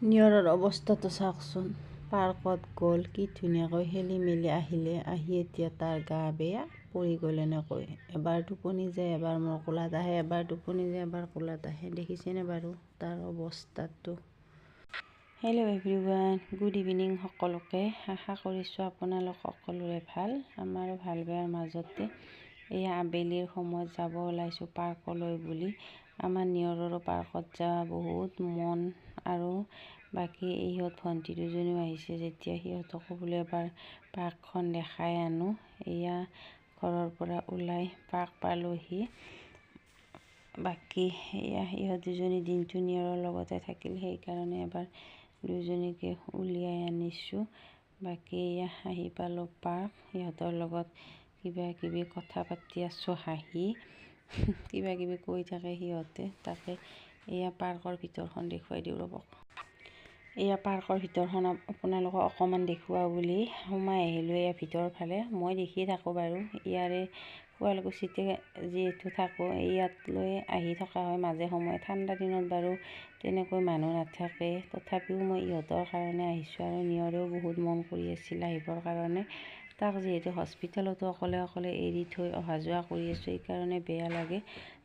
নিয়ৰৰ অৱস্থাটো চাওকচোন। পাৰ্কত গ'ল, কি ধুনীয়াকৈ খেলি মেলি আহিলে, আহি এতিয়া তাৰ গা বেয়া, পৰি গ'ল এনেকৈ। এবাৰ টোপনি যায়, এবাৰ মোৰ কোলাত আহে, এবাৰ টোপনি যায়, এবাৰ কোলাত আহে। দেখিছেনে বাৰু তাৰ অৱস্থাটো? হেল্ল' এভৰিৱান, গুড ইভিনিং সকলোকে। আশা কৰিছোঁ আপোনালোক সকলোৰে ভাল, আমাৰো ভাল বেয়াৰ মাজতে। এয়া আবেলিৰ সময়ত যাব ওলাইছোঁ পাৰ্কলৈ বুলি। আমাৰ নিয়ৰৰো পাৰ্কত যোৱা বহুত মন আৰু বাকী ইহঁত ভণ্টি দুজনীও আহিছে যেতিয়া সিহঁতকো বোলে এবাৰ পাৰ্কখন দেখাই আনো। এয়া ঘৰৰ পৰা ওলাই পাৰ্ক পালোহি। বাকী এয়া ইহঁত দুজনী দিনটো নিয়ৰৰ লগতে থাকিল, সেইকাৰণে এবাৰ দুজনীকে উলিয়াই আনিছোঁ। বাকী এয়া আহি পালোঁ পাৰ্ক। সিহঁতৰ লগত কিবা কিবি কথা পাতি আছোঁ, হাঁহি কিবা কিবি কৈ থাকে সিহঁতে। তাকে এয়া পাৰ্কৰ ভিতৰখন দেখুৱাই দিওঁ ৰ'বক। এয়া পাৰ্কৰ ভিতৰখন আপোনালোকক অকণমান দেখুওৱা বুলি সোমাই আহিলোঁ এয়া ভিতৰৰ ফালে। মই দেখি থাকোঁ বাৰু, ইয়াৰে শুৱালকুছিতে যিহেতু থাকোঁ, ইয়াতলৈ আহি থকা হয় মাজে সময়ে। ঠাণ্ডা দিনত বাৰু তেনেকৈ মানুহ নাথাকে, তথাপিও মই ইহঁতৰ কাৰণে আহিছোঁ। আৰু নিয়ৰেও বহুত মন কৰি আছিল আহিবৰ কাৰণে। তাক যিহেতু হস্পিটেলতো অকলে অকলে এৰি থৈ অহা যোৱা কৰি আছোঁ, সেইকাৰণে বেয়া লাগে।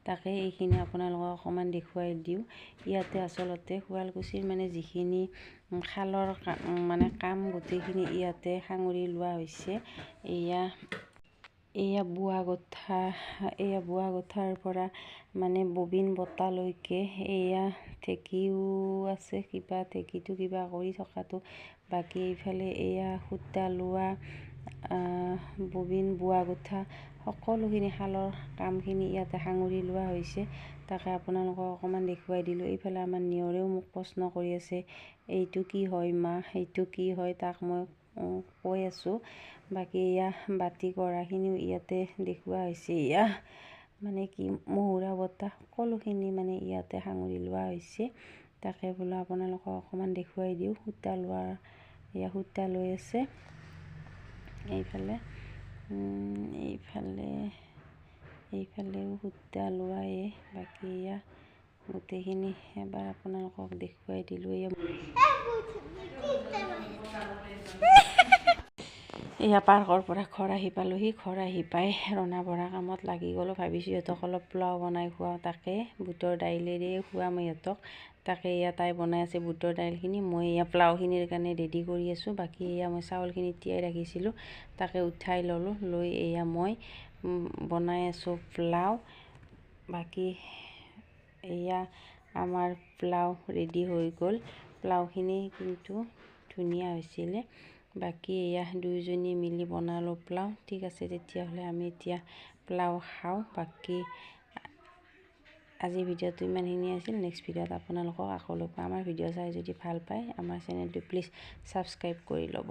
তাকে এইখিনি আপোনালোকক অকণমান দেখুৱাই দিওঁ। ইয়াতে আচলতে শুৱালকুছিৰ মানে যিখিনি শালৰ কাম গোটেইখিনি ইয়াতে সাঙুৰি লোৱা হৈছে। এয়া বোৱা গোঠাৰ পৰা মানে ববিন বটালৈকে এয়া ঢেঁকীও আছে, ঢেঁকীটো কিবা কৰি থকাটো। বাকী এইফালে এয়া সূতা লোৱা, ববিন বোৱা গোঠা, সকলোখিনি শালৰ কামখিনি ইয়াতে সাঙুৰি লোৱা হৈছে। তাকে আপোনালোকক অকণমান দেখুৱাই দিলোঁ। এইফালে আমাৰ নিয়ৰেও মোক প্ৰশ্ন কৰি আছে, এইটো কি হয় মা, সেইটো কি হয়, তাক মই কৈ আছোঁ। বাকী এয়া বাতি কৰাখিনিও ইয়াতে দেখুওৱা হৈছে। এয়া মানে কি মহুৰা বটা, সকলোখিনি মানে ইয়াতে সাঙুৰি লোৱা হৈছে। তাকে বোলো আপোনালোকক অকণমান দেখুৱাই দিওঁ। সূতা লোৱাৰ এয়া সূতা লৈ আছে এইফালেও সূতা লোৱাই। বাকী এয়া গোটেইখিনি এবাৰ আপোনালোকক দেখুৱাই দিলোঁ। এয়া পাৰ্কৰ পৰা ঘৰ আহি পালোহি। ঘৰ আহি পাই ৰন্ধা বঢ়া কামত লাগি গ'লোঁ। ভাবিছোঁ সিহঁতক অলপ পোলাও বনাই খুৱাওঁ, তাকে বুটৰ দাইলেৰে খুৱাম সিহঁতক। তাকে এয়া তাই বনাই আছে বুটৰ দাইলখিনি, মই এয়া পোলাওখিনিৰ কাৰণে ৰেডি কৰি আছোঁ। বাকী এয়া মই চাউলখিনি তিয়াই ৰাখিছিলোঁ, তাকে উঠাই ল'লোঁ। লৈ এয়া মই বনাই আছোঁ পোলাও। বাকী এয়া আমাৰ পোলাও ৰেডি হৈ গ'ল। পোলাওখিনি কিন্তু ধুনীয়া হৈছিলে। বাকী এয়া দুয়োজনী মিলি বনালোঁ পোলাও। ঠিক আছে তেতিয়াহ'লে আমি এতিয়া পোলাও খাওঁ। বাকী আজি ভিডিঅ'টো ইমানখিনি আছিল। নেক্সট ভিডিঅ'ত আপোনালোকক আকৌ লগ পাম। আমাৰ ভিডিঅ' চাই যদি ভাল পায় আমাৰ চেনেলটো প্লিজ ছাবস্ক্ৰাইব কৰি ল'ব।